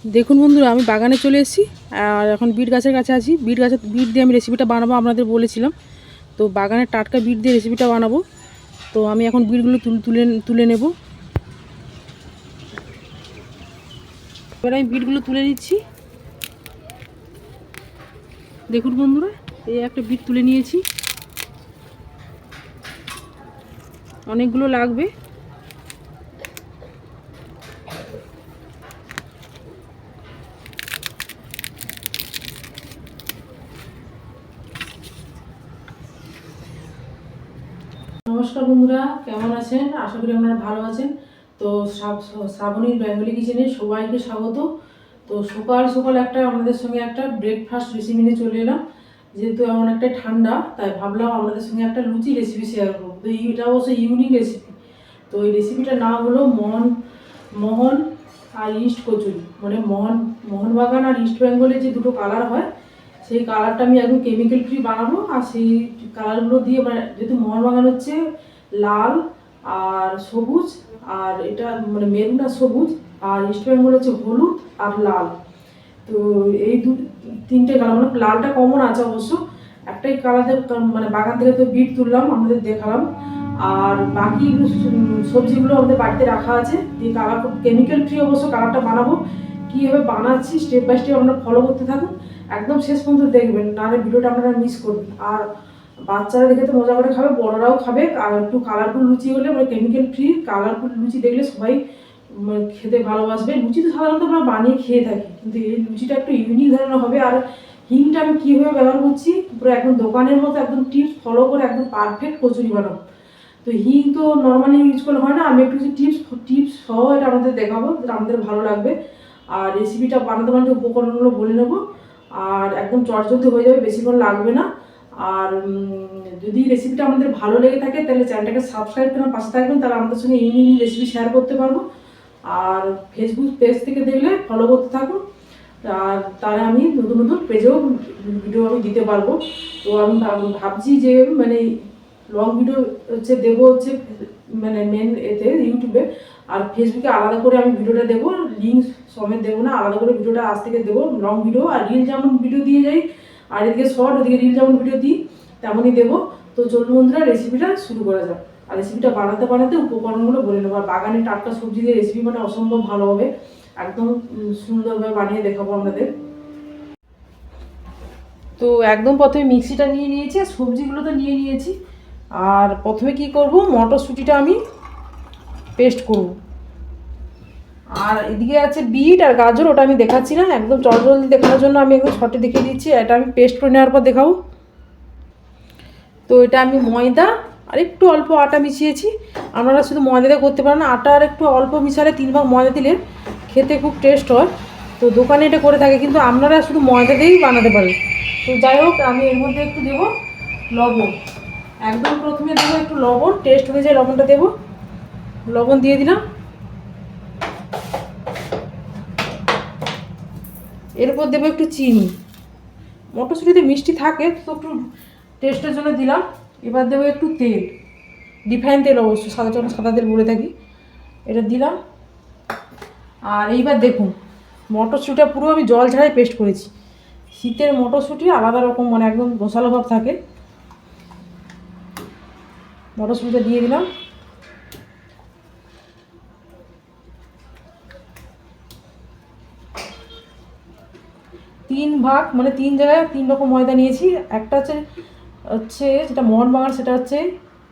দেখুন বন্ধুরা, আমি বাগানে চলে এসেছি আর এখন বিট গাছের কাছে আছি। বিট দিয়ে আমি রেসিপিটা বানাবো, আপনাদের বলেছিলাম। তো বাগানের টাটকা বিট দিয়ে রেসিপিটা বানাবো। তো আমি এখন বিটগুলো তুলে তুলে নেব। এবার আমি বিটগুলো তুলে নিচ্ছি। দেখুন বন্ধুরা, এই একটা বিট তুলে নিয়েছি, অনেকগুলো লাগবে। নমস্কার বন্ধুরা, কেমন আছেন? আশা করি আপনারা ভালো আছেন। তো শ্রাবণীর বেঙ্গলি কিচেনে সবাইকে স্বাগত। তো সকাল সকাল আমাদের সঙ্গে একটা ব্রেকফাস্ট রেসিপি নিয়ে চলে এলাম। যেহেতু এমন একটা ঠান্ডা, তাই ভাবলাম আপনাদের সঙ্গে একটা লুচি রেসিপি শেয়ার করবো। তো এটা অবশ্যই ইউনিক রেসিপি। তো এই রেসিপিটার নাম হলো মোহন আর ইস্ট কচুরি। মানে মোহনবাগান আর ইস্ট বেঙ্গলের যে দুটো কালার হয়, সেই কালারটা আমি একদম কেমিক্যাল ফ্রি বানাবো। আর সেই কালারগুলো দিয়ে, মানে যেহেতু মোহনবাগান হচ্ছে লাল আর সবুজ, আর এটা মানে মেরুন আর সবুজ, আর ইস্ট বেঙ্গল হচ্ছে হলুদ আর লাল। তো এই তিনটে কালার, মানে লালটা কমন আছে অবশ্য। একটাই কালারের মানে বাগান থেকে তো বিট তুললাম, আমাদের দেখালাম। আর বাকি সবজিগুলো আমাদের বাড়িতে রাখা আছে। এই কালার কেমিক্যাল ফ্রি অবশ্য কালারটা বানাবো। কীভাবে বানাচ্ছি স্টেপ বাই স্টেপ আপনারা ফলো করতে থাকুন, একদম শেষ পর্যন্ত দেখবেন, নাহলে ভিডিওটা আপনারা মিস করবেন। আর বাচ্চারা দেখে তো মজা করে খাবে, বড়রাও খাবে। আর একটু কালারফুল লুচি হলে, মানে কেমিক্যাল ফ্রি কালারফুল লুচি দেখলে সবাই খেতে ভালোবাসবে। লুচি তো সাধারণত আমরা বানিয়ে খেয়ে থাকি, কিন্তু এই লুচিটা একটু ইউনিক ধরনের হবে। আর হিংটা আমি কীভাবে ব্যবহার করছি, পুরো একদম দোকানের মতো একদম টিপস ফলো করে একদম পারফেক্ট কচুরি বানাবো। তো হিং তো নর্মালি ইউজ করলে হয় না, আমি একটু টিপস সহ এটা আমাদের দেখাবো, যেটা আমাদের ভালো লাগবে। আর রেসিপিটা বানাতে বানাতে উপকরণগুলো বলে নেবো। আর একদম চটজলদি হয়ে যাবে, বেশিক্ষণ লাগবে না। আর যদি রেসিপিটা আমাদের ভালো লেগে থাকে, তাহলে চ্যানেলটাকে সাবস্ক্রাইব করে পাশে থাকবেন, তাহলে আমাদের সঙ্গে এই রেসিপি শেয়ার করতে পারবো। আর ফেসবুক পেজ থেকে দেখলে ফলো করতে থাকুন। আর তাহলে আমি নতুন নতুন পেজেও ভিডিও আমি দিতে পারবো। তো আমি ভাবছি যে মানে লং ভিডিও হচ্ছে দেবো, হচ্ছে মানে মেন এতে ইউটিউবে। আর ফেসবুকে আলাদা করে আমি ভিডিওটা দেবো, লিঙ্ক সমেত দেবো না, আলাদা করে ভিডিওটা আজ থেকে দেবো লং ভিডিও। আর রিল যেমন ভিডিও দিয়ে যাই, আর এদিকে শর্ট, ওদিকে রিল যেমন ভিডিও দিই, তেমনই দেবো। তো চলুন বন্ধুরা, রেসিপিটা শুরু করা যাক। আর রেসিপিটা বানাতে বানাতে উপকরণগুলো বলে নেবো। আর বাগানে টাটকা সবজি দিয়ে রেসিপি মানে অসম্ভব ভালো হবে, একদম সুন্দরভাবে বানিয়ে দেখাবো আপনাদের। তো একদম প্রথমে মিক্সিটা নিয়ে নিয়েছি, আর সবজিগুলো তো নিয়ে নিয়েছি। আর প্রথমে কি করব, মটরশুঁটিটা আমি পেস্ট করব। আর এদিকে আছে বিট আর গাজর, ওটা আমি দেখাচ্ছি না, একদম চটজলদি দেখানোর জন্য আমি একদম শর্টে দেখিয়ে দিচ্ছি। এটা আমি পেস্ট করে নেওয়ার পর দেখাবো। তো এটা আমি ময়দা আর একটু অল্প আটা মিশিয়েছি। আপনারা শুধু ময়দা দিয়ে করতে পারেন, আটা আর একটু অল্প মিশালে 3 ভাগ ময়দা দিলে খেতে খুব টেস্ট হয়। তো দোকানে এটা করে থাকে, কিন্তু আপনারা শুধু ময়দা দিয়েই বানাতে পারেন। তো যাই হোক, আমি এর মধ্যে একটু দেবো লবণ। একদম প্রথমে দেবো একটু লবণ, টেস্ট অনুযায়ী লবণটা দেবো। লবণ দিয়ে দিলাম। এরপর দেবো একটু চিনি। মটরশুঁটিতে মিষ্টি থাকে তো একটু টেস্টের জন্য দিলাম। এবার দেবো একটু তেল, রিফাইন তেল, অবশ্যই সাদা তেল বলে থাকি, এটা দিলাম। আর এইবার দেখুন, মটরশুঁটিটা পুরো আমি জল ছাড়াই পেস্ট করেছি। শীতের মটরশুঁটি আলাদা রকম, মানে একদম গোছালো ভাব থাকে। মটরশুঁটিটা দিয়ে দিলাম। তিন ভাগ, মানে 3 জায়গায় 3 রকম ময়দা নিয়েছি। একটা হচ্ছে যেটা মোহনবাগান, সেটা হচ্ছে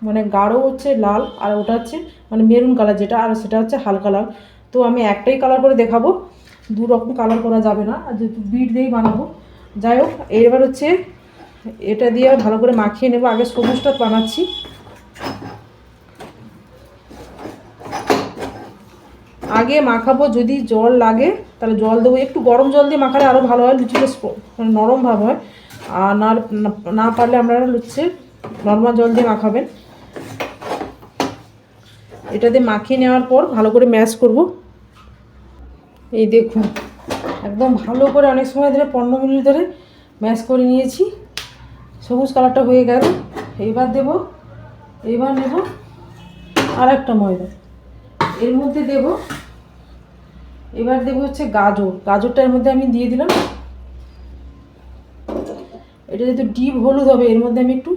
মানে গাঢ় হচ্ছে লাল, আর ওটা হচ্ছে মানে মেরুন কালার যেটা, আর সেটা হচ্ছে হালকা লাল। তো আমি একটাই কালার করে দেখাবো, 2 রকম কালার করা যাবে না, আর যেহেতু বিট দিয়েই বানাবো। যাই হোক, এবার হচ্ছে এটা দিয়ে ভালো করে মাখিয়ে নেবো। আগে সবুজটা বানাচ্ছি। আগে মাখাবো, যদি জল লাগে তাহলে জল দেবো, একটু গরম জল দিয়ে মাখালে আরও ভালো হয়, লুচিটা মানে নরম ভাব হয়। আর না পারলে আপনারা হচ্ছে নর্মাল জল দিয়ে মাখাবেন। এটা দিয়ে মাখিয়ে নেওয়ার পর ভালো করে ম্যাশ করব। এই দেখুন, একদম ভালো করে অনেক সময় ধরে 15 মিনিট ধরে ম্যাশ করে নিয়েছি। সবুজ কালারটা হয়ে গেল। এবার নেব আর একটা ময়দা, এর মধ্যে দেব এবার দেবো হচ্ছে গাজর। গাজরটার মধ্যে আমি দিয়ে দিলাম। এটা যেহেতু ডিপ হলুদ হবে, এর মধ্যে আমি একটু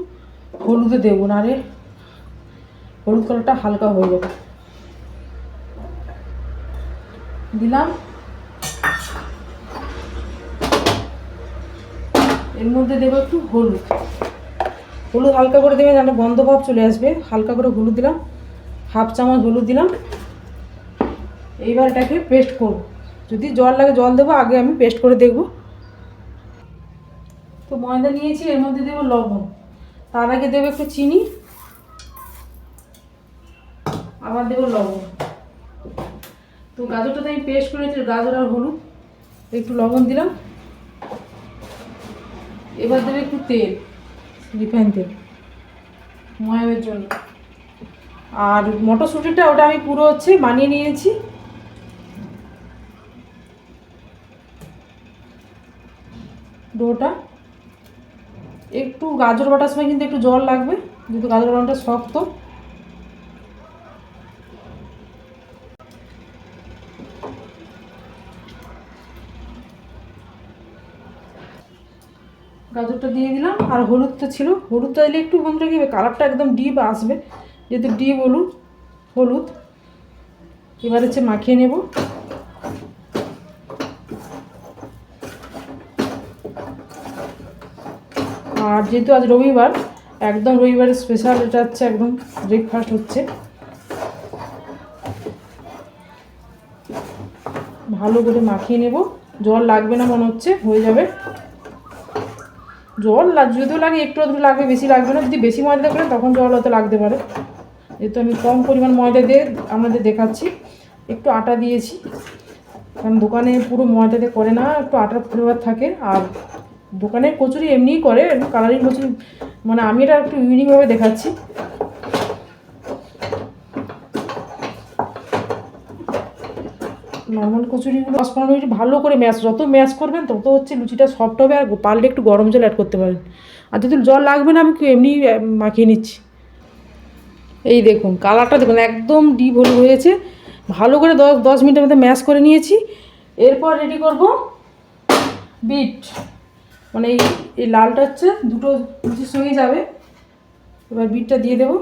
হলুদে দেবো, না রে হলুদ কালারটা হালকা হয়ে যাবে। দিলাম। এর মধ্যে দেবো একটু হলুদ। হলুদ হালকা করে দেবে, যেন গন্ধ ভাব চলে আসবে। হালকা করে হলুদ দিলাম, 1/2 চামচ হলুদ দিলাম। এইবার এটাকে পেস্ট করব। যদি জল লাগে জল দেবো, আগে আমি পেস্ট করে দেখব। তো ময়দা নিয়েছি, এর মধ্যে দেবো লবণ। তার আগে দেবো একটু চিনি, আবার দেবো লবণ। তো গাজরটা তো আমি পেস্ট করেছি, গাজর আর হলুদ, একটু লবণ দিলাম। এবার দেবো একটু তেল, রিফাইন তেল ময়ামের জন্য। আর মটরশুঁটিটা ওটা আমি পুরো হচ্ছে বানিয়ে নিয়েছি। ডোটা একটু গাজর বাটার সময় কিন্তু একটু জল লাগবে, যেহেতু গাজর বাটাটা শক্ত। গাজরটা দিয়ে দিলাম। আর হলুদটা ছিল, হলুদটা দিলে একটু বন্ধুরা কি কালারটা একদম ডিপ আসবে, যেহেতু ডিপ হলুদ। হলুদ এবার হচ্ছে মাখিয়ে নেব। আর যেহেতু আজ রবিবার, একদম রবিবারের স্পেশাল এটা হচ্ছে, একদম ব্রেকফাস্ট হচ্ছে। ভালো করে মাখিয়ে নেব। জল লাগবে না মনে হচ্ছে, হয়ে যাবে। জল যদিও লাগে একটু আধটু লাগবে, বেশি লাগবে না। যদি বেশি ময়দা করেন তখন জল হয়তো লাগতে পারে, যেহেতু আমি কম পরিমাণ ময়দা দিয়ে আপনাদের দেখাচ্ছি। একটু আটা দিয়েছি, কারণ দোকানে পুরো ময়দা দিয়ে করে না, একটু আটার ফ্লেভার থাকে। আর দোকানের কচুরি এমনিই করে, কালারিং কচুরি, মানে আমি এটা একটু ইউনিকভাবে দেখাচ্ছি। নর্মাল কচুরিগুলো 10-15 মিনিট ভালো করে ম্যাশ, যত ম্যাশ করবেন তত হচ্ছে লুচিটা সফট হবে। আর পারলে একটু গরম জল অ্যাড করতে পারেন। আর যদি জল লাগবে না, আমি এমনি মাখিয়ে নিচ্ছি। এই দেখুন কালারটা দেখুন, একদম ডিপ হলুদ হয়েছে। ভালো করে 10 মিনিটের মধ্যে ম্যাশ করে নিয়েছি। এরপর রেডি করব বিট, মানে এই লালটা হচ্ছে দুটো লুচির সঙ্গেই যাবে। এবার বিটটা দিয়ে দেবো।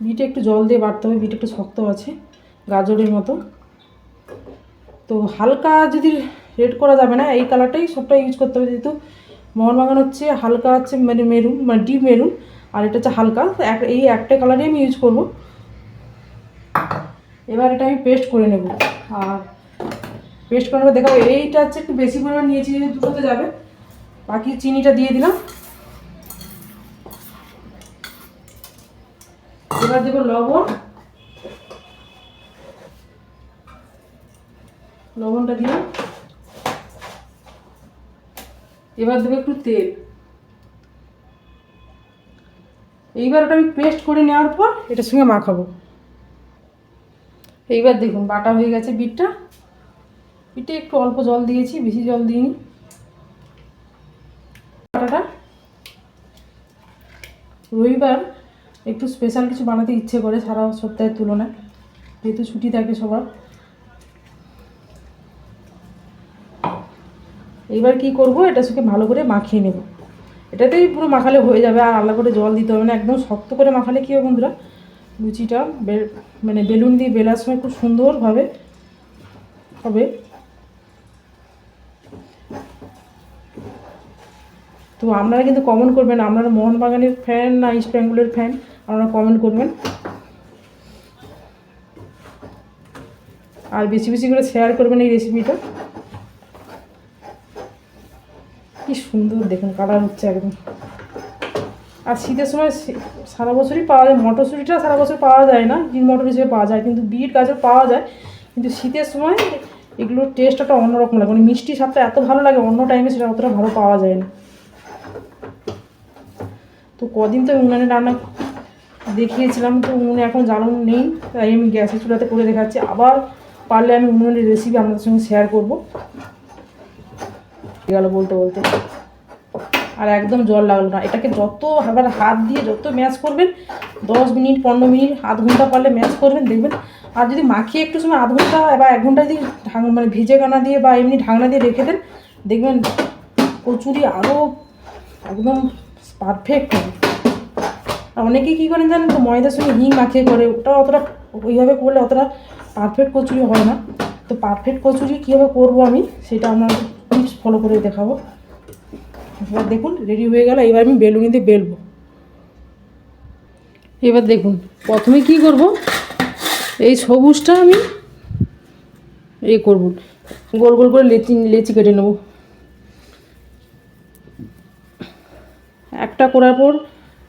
বিটে একটু জল দিয়ে বাটতে হবে, বিট একটু শক্ত আছে গাজরের মতো। তো হালকা যদি রেড করা যাবে না, এই কালারটাই সবটা ইউজ করতে হবে, যেহেতু মোহনবাগান হচ্ছে হালকা হচ্ছে মানে মেরুন, মানে ডিপ মেরুন, আর এটা হচ্ছে হালকা। তো এই একটা কালারই আমি ইউজ করব। এবার এটা আমি পেস্ট করে নেব। আর পেস্ট করে নেবো দেখাবো। এইটা হচ্ছে একটু বেশি পরিমাণ নিয়েছি, যেহেতু দুটোতে যাবে। বাকি চিনিটা দিয়ে দিলাম। এবার দেবো লবণ। লবণটা দিলাম। এবার দেবো একটু তেল। এইবার ওটা আমি পেস্ট করে নেওয়ার পর এটার সঙ্গে মাখাবো। এইবার দেখুন বাটা হয়ে গেছে বিটটা। বিটে একটু অল্প জল দিয়েছি, বেশি জল দিইনি। বাটাটা রবিবার একটু স্পেশাল কিছু বানাতে ইচ্ছে করে সারা সপ্তাহের তুলনায়, যেহেতু ছুটি থাকে সবার। এইবার কি করব, এটার সঙ্গে ভালো করে মাখিয়ে নেব। এটাতেই পুরো মাখালে হয়ে যাবে, আর আলাদা করে জল দিতে হবে না। একদম শক্ত করে মাখালে কী হবে বন্ধুরা, লুচিটা মানে বেলুন দিয়ে বেলার সময় খুব সুন্দরভাবে হবে। তো আপনারা কিন্তু কমেন্ট করবেন, আপনারা মোহনবাগানের ফ্যান না ইস্ট বেঙ্গলের ফ্যান, আপনারা কমেন্ট করবেন। আর বেশি বেশি করে শেয়ার করবেন এই রেসিপিটা। কি সুন্দর দেখুন কালার হচ্ছে একদম। আর শীতের সময় সারা বছরই পাওয়া যায়, মটরশুঁটিটা সারা বছর পাওয়া যায় না, ডিম মটর হিসেবে পাওয়া যায়, কিন্তু বিট গাজর পাওয়া যায়। কিন্তু শীতের সময় এগুলোর টেস্টটা অন্যরকম লাগে, মানে মিষ্টি স্বাদটা এত ভালো লাগে, অন্য টাইমে সেটা অতটা ভালো পাওয়া যায় না। তো কদিন তো উনানে রান্না দেখিয়েছিলাম, তো উনুনে এখন জ্বালানো নেই, তাই আমি গ্যাসের চুলাতে করে দেখাচ্ছি। আবার পারলে আমি উনুনের রেসিপি আপনাদের সঙ্গে শেয়ার করবো। গেল বলতে বলতে। আর একদম জল লাগলো না। এটাকে যত আবার হাত দিয়ে যত ম্যাশ করবেন, 10 মিনিট 15 মিনিট আধ ঘন্টা পারলে ম্যাশ করবেন, দেখবেন। আর যদি মাখিয়ে একটু সময় আধ ঘন্টা বা 1 ঘন্টা যদি মানে ভিজে কানা দিয়ে বা এমনি ঢাকনা দিয়ে রেখে দেন, দেখবেন কচুরি আরও একদম পারফেক্ট হবে। আর অনেকেই কী করেন জানেন তো, ময়দার সঙ্গে হিং মাখিয়ে করে, ওটা অতটা ওইভাবে করলে অতটা পারফেক্ট কচুরি হয় না। তো পারফেক্ট কচুরি কীভাবে করবো আমি সেটা আমার টিপস ফলো করে দেখাবো। এবার দেখুন রেডি হয়ে গেল। এবার আমি বেলুনি দিয়ে বেলবো। এবার দেখুন প্রথমে কি করব, এই সবুজটা আমি করব, গোল গোল করে লেচি কেটে নেব। একটা করার পর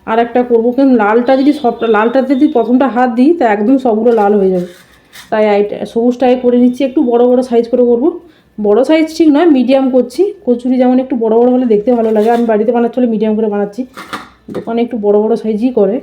আর একটা করবো, কিন্তু লালটা যদি লালটাতে যদি প্রথমটা হাত দিই তা একদম সবগুলো লাল হয়ে যাবে। তাই সবুজটাই করে নিচ্ছি। একটু বড় বড় সাইজ করে করব। বড় সাইজ ঠিক নয়, মিডিয়াম করছি। কচুরি যেমন একটু বড় বড় হলে দেখতে ভালো লাগে, আমি বাড়িতে বানাচ্ছি হলে মিডিয়াম করে বানাচ্ছি। দোকানে একটু বড় বড় সাইজই করে।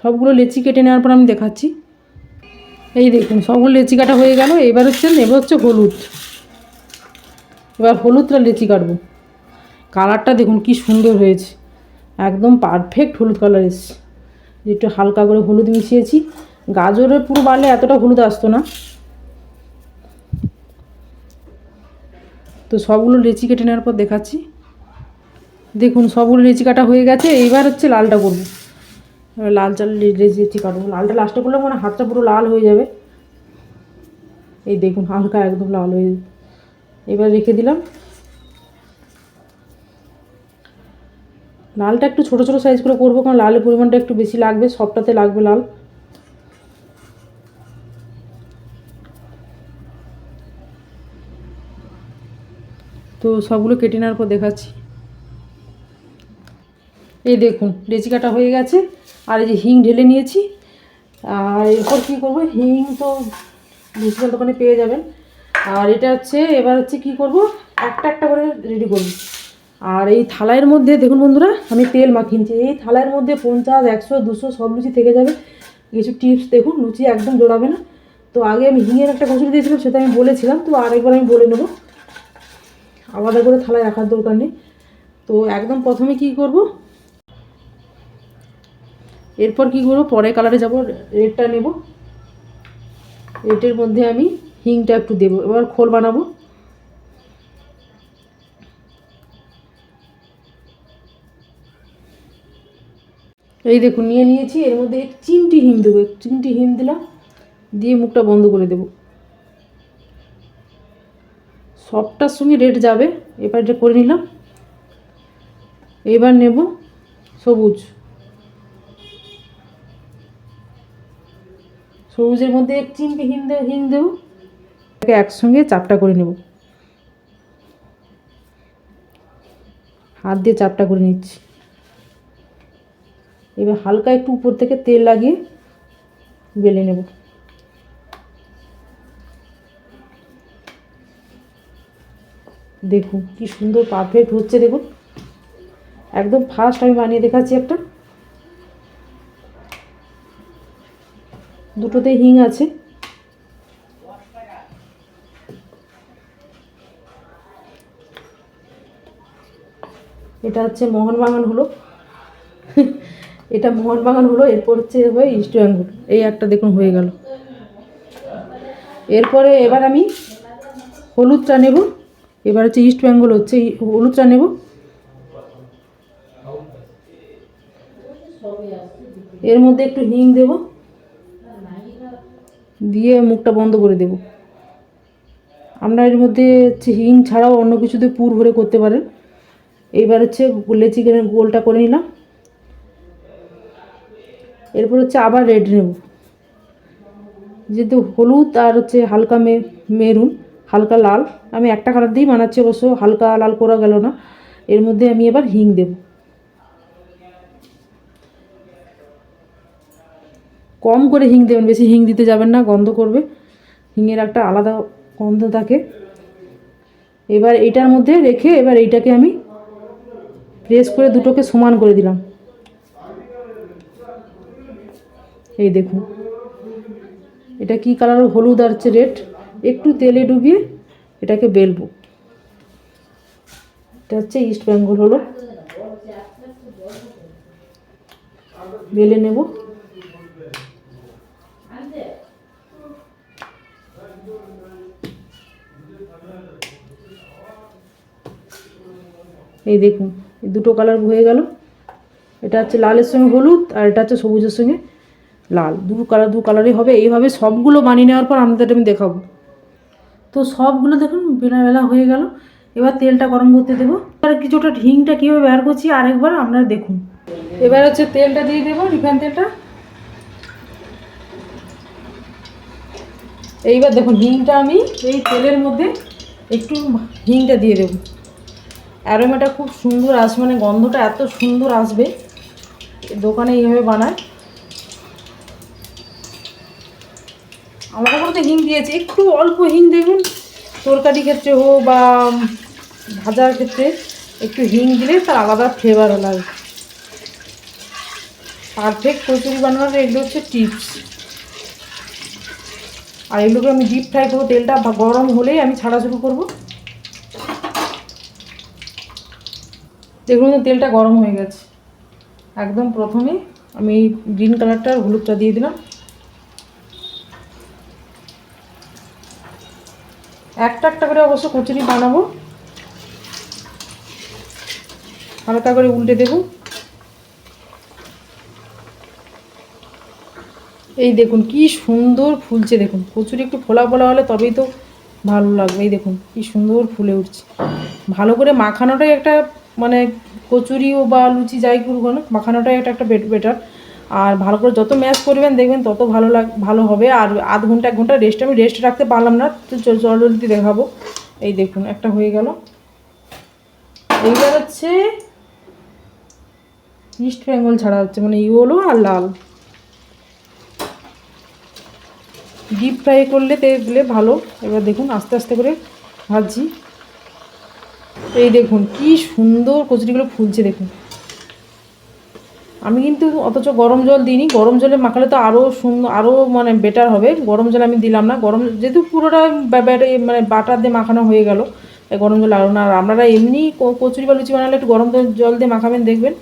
সবগুলো লেচি কেটে নেওয়ার পর আমি দেখাচ্ছি। এই দেখুন সবগুলো লেচি কাটা হয়ে গেল। এবার হচ্ছে হলুদ। এবার হলুদটা লেচি কাটবো। কালারটা দেখুন কি সুন্দর হয়েছে, একদম পারফেক্ট হলুদ কালার এসছে। একটু হালকা করে হলুদ মিশিয়েছি। গাজরের পুরো বাড়লে এতটা হলুদ আসতো না। তো সবগুলো লেচি কেটে নেওয়ার পর দেখাচ্ছি। দেখুন সবগুলো লেচি কাটা হয়ে গেছে। এইবার লালটা করবো। লাল চাল লেচি কাটবো। লালটা লাস্টে করলে মানে হাতটা পুরো লাল হয়ে যাবে। এই দেখুন হালকা একদম লাল হয়ে যাবে। এবার রেখে দিলাম। লালটা একটু ছোটো ছোটো সাইজ করে করবো, কারণ লালের পরিমাণটা একটু বেশি লাগবে, সবটাতে লাগবে লাল। তো সবগুলো কেটে নেওয়ার পর দেখাচ্ছি। এই দেখুন লেচি কাটা হয়ে গেছে। আর এই যে হিং ঢেলে নিয়েছি। আর এরপর কী করবো, হিং তো ভেজিটাল দোকানে পেয়ে যাবেন। আর এটা এবার কী করবো, একটা একটা করে রেডি করবো। আর এই থালার মধ্যে দেখুন বন্ধুরা, আমি তেল মাখিয়ে নিচ্ছি। এই থালার মধ্যে 50, 100, 200 সব লুচি থেকে যাবে। কিছু টিপস দেখুন, লুচি একদম জোড়াবে না। তো আগে আমি হিঙের একটা কচুরি দিয়েছিলাম, সেটা আমি বলেছিলাম, তো আরেকবার আমি বলে নেবো। আলাদা করে থালায় রাখার দরকার নেই। তো একদম প্রথমে কি করব, এরপর কি করব, পরে কালারে যাব। রেডটা নেব, রেডের মধ্যে আমি হিংটা একটু দেবো। এবার খোল বানাবো। এই দেখুন নিয়ে নিয়েছি। এর মধ্যে এক চিমটি হিং দেবো, এক চিমটি হিং দিলাম, দিয়ে মুখটা বন্ধ করে দেব। সবটার সঙ্গে রেড যাবে। এবার এটা করে নিলাম। এবার নেব সবুজ। সবুজের মধ্যে এক চিমটি হিং দেবো। একসঙ্গে চাপটা করে নেব। হাত দিয়ে চাপটা করে নিচ্ছি। এবার হালকা একটু উপর থেকে তেল লাগিয়ে বেলে নেব। দেখুন কি সুন্দর পারফেক্ট হচ্ছে। দেখুন একদম ফার্স্ট আমি বানিয়ে দেখাচ্ছি একটা। দুটোতেই হিং আছে। এটা মোহনবাগান হলো। এটা মোহনবাগান হলো। এরপর ইস্ট বেঙ্গল। এই একটা দেখুন হয়ে গেল। এরপরে এবার আমি হলুদটা নেব। এবার ইস্ট বেঙ্গল হচ্ছে, হলুদটা নেব। এর মধ্যে একটু হিং দেব, দিয়ে মুখটা বন্ধ করে দেব। আমরা এর মধ্যে হিং ছাড়াও অন্য কিছুতে পুর ভরে করতে পারেন। এইবার লেচি গোলটা করে নিলাম। এরপর আবার রেড নেব। যেহেতু হলুদ আর হালকা মেরুন, হালকা লাল, আমি একটা কালার দিয়েই বানাচ্ছি, অবশ্য হালকা লাল করা গেল না। এর মধ্যে আমি এবার হিং দেব। কম করে হিং দেবেন, বেশি হিং দিতে যাবেন না, গন্ধ করবে। হিঙের একটা আলাদা গন্ধ থাকে। এবার এটার মধ্যে রেখে এবার এইটাকে আমি প্রেস করে দুটোকে সমান করে দিলাম। এই দেখুন এটা কি কালার, হলুদ আর হচ্ছে রেড। একটু তেলে ডুবিয়ে এটাকে বেলবো। এটা হচ্ছে ইস্ট বেঙ্গল হলো, বেলে নেব। এই দেখুন এই দুটো কালার হয়ে গেল। এটা হচ্ছে লালের সঙ্গে হলুদ আর এটা হচ্ছে সবুজের সঙ্গে লাল, দু কালারই হবে। এইভাবে সবগুলো বানিয়ে নেওয়ার পর আপনাদের আমি দেখাবো। তো সবগুলো দেখুন বেলা বেলা হয়ে গেল। এবার তেলটা গরম করতে দেবো। এবার কিছুটা হিংটা কীভাবে বের করছি আরেকবার আপনারা দেখুন। এবার হচ্ছে তেলটা দিয়ে দেবো, রিফাইন তেলটা। এইবার দেখুন হিংটা আমি এই তেলের মধ্যে একটু হিংটা দিয়ে দেবো। অ্যারোমাটা খুব সুন্দর আসবে, মানে গন্ধটা এত সুন্দর আসবে। দোকানে এইভাবে বানায়। আমরা বলতে হিং দিয়েছি, একটু অল্প হিং দেখুন। তরকারি ক্ষেত্রে হোক বা ভাজার ক্ষেত্রে একটু হিং দিলে তার আলাদা ফ্লেভারও লাগে। পারফেক্ট কচুরি বানানোর এগুলো হচ্ছে টিপস। আর এগুলোকে আমি ডিপ ফ্রাই করবো। তেলটা গরম হলেই আমি ছাড়া শুরু করবো। দেখুন তেলটা গরম হয়ে গেছে। একদম প্রথমে আমি গ্রিন কালারটা আর হলুদটা দিয়ে দিলাম। একটা একটা করে অবশ্য কচুরি বানাবো। হালকা করে উল্টে দেব। এই দেখুন কি সুন্দর ফুলছে। দেখুন কচুরি একটু ফোলা ফোলা হলে তবেই তো ভালো লাগবে। এই দেখুন কি সুন্দর ফুলে উঠছে। ভালো করে মাখানোটাই একটা, মানে কচুরিও বা লুচি যাই করবো না, মাখানোটাই একটা বেটার। আর ভালো করে যত ম্যাশ করবেন দেখবেন তত ভালো হবে। আর আধ ঘন্টা 1 ঘন্টা আমি রেস্ট রাখতে পারলাম না, তো জলদি দেখাবো। এই দেখুন একটা হয়ে গেল। এইবার হচ্ছে ইস্ট বেঙ্গল ছাড়া হচ্ছে, মানে ইয়েলো আর লাল। ডিপ ফ্রাই করলে তেলে ভালো। এবার দেখুন আস্তে আস্তে করে ভাজছি। এই দেখুন কি সুন্দর কচুরিগুলো ফুলছে দেখুন। আমি কিন্তু অথচ গরম জল দিইনি। গরম জলে মাখালে তো আরও সুন্দর, আরও মানে বেটার হবে। গরম জল আমি দিলাম না। গরম যেহেতু পুরোটা মানে বাটার দিয়ে মাখানো হয়ে গেল, গরম জল আরও না। আর আপনারা এমনি কচুরি বা লুচি বানালে একটু গরম জল দিয়ে মাখাবেন দেখবেন।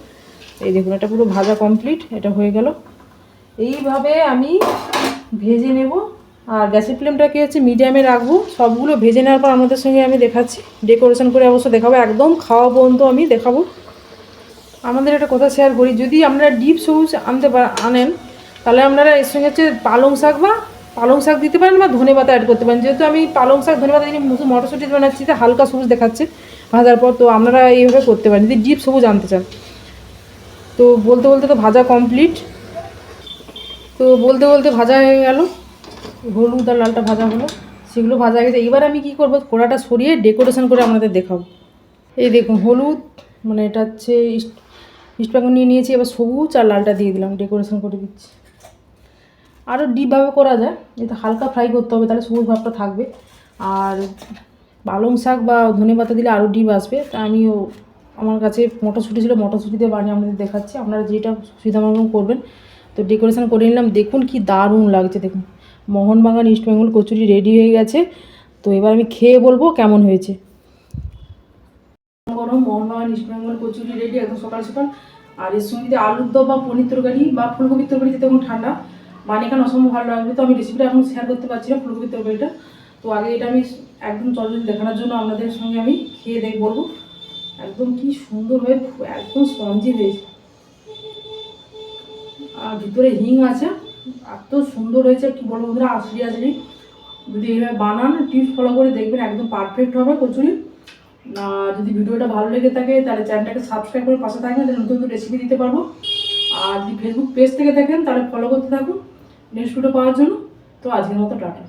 এই দেখুন এটা পুরো ভাজা কমপ্লিট, এটা হয়ে গেল। এইভাবে আমি ভেজে নেব। আর গ্যাসের ফ্লেমটাকে হচ্ছে মিডিয়ামে রাখবো। সবগুলো ভেজে নেওয়ার পর আমাদের সঙ্গে আমি দেখাচ্ছি, ডেকোরেশন করে অবশ্য দেখাবো। একদম খাওয়া পর্যন্ত আমি দেখাবো। আমাদের একটা কথা শেয়ার করি, যদি আপনারা ডিপ সবুজ আনেন তাহলে আপনারা এর সঙ্গে হচ্ছে পালং শাক দিতে পারেন বা ধনেপাতা অ্যাড করতে পারেন। যেহেতু আমি পালং শাক ধনেপাতা দিন মটরশুঁটি বানাচ্ছি, তো হালকা সবুজ দেখাচ্ছে ভাজার পর, তো আপনারা এইভাবে করতে পারেন যদি ডিপ সবুজ আনতে চান। তো বলতে বলতে তো ভাজা কমপ্লিট। তো বলতে বলতে ভাজা হয়ে গেল। হলুদ আর লালটা ভাজা হলো, সেগুলো ভাজা হয়ে গেছে। এবার আমি কি করব, কড়াটা সরিয়ে ডেকোরেশন করে আপনাদের দেখাবো। এই দেখুন হলুদ, মানে এটা হচ্ছে ইস্ট বেঙ্গল নিয়েছি। এবার সবুজ আর লালটা দিয়ে দিলাম, ডেকোরেশন করে দিচ্ছি। আরও ডিপভাবে করা যায়, এটা হালকা ফ্রাই করতে হবে, তাহলে সবুজ ভাবটা থাকবে। আর পালং শাক বা ধনেপাতা দিলে আরও ডিপ আসবে। তা আমিও, আমার কাছে মটরশুঁটি ছিল, মটরশুঁটিতে বানিয়ে আপনাদের দেখাচ্ছি। আপনারা যেটা সুবিধা মতন করবেন। তো ডেকোরেশন করে নিলাম। দেখুন কি দারুণ লাগছে। দেখুন মোহনবাগান ইস্ট বেঙ্গল কচুরি রেডি হয়ে গেছে। তো এবার আমি খেয়ে বলবো কেমন হয়েছে। গরম মোহনবাগান ইস্ট বেঙ্গল কচুরি রেডি একদম সকাল সকাল। আর এর সঙ্গে যদি আলুর দম বা পনির তরকারি বা ফুলকপির তরকারি যেতে এখন ঠান্ডা বানিয়ে খান অসম্ভব ভালো লাগবে। তো আমি রেসিপিটা এখন শেয়ার করতে পারছি না ফুলকপির তরকারিটা। তো আগে এটা আমি একদম চলচল দেখানোর জন্য আপনাদের সঙ্গে আমি খেয়ে বলবো একদম কি সুন্দর হয়ে একদম স্পঞ্জি হয়েছে। আর ভিতরে হিং আছে, এত সুন্দর হয়েছে কি বলবো বন্ধুরা। আসলি যদি এইভাবে বানান, টিপস ফলো করে দেখবেন একদম পারফেক্ট হবে কচুরি। যদি ভিডিওটা ভালো লেগে থাকে তাহলে চ্যানেলটাকে সাবস্ক্রাইব করে পাশে থাকবেন, তাহলে নতুন নতুন রেসিপি দিতে পারবো। আর যদি ফেসবুক পেজ থেকে দেখেন তাহলে ফলো করতে থাকুন নেক্সট ভিডিও পাওয়ার জন্য। তো আজকের মতো টাটা।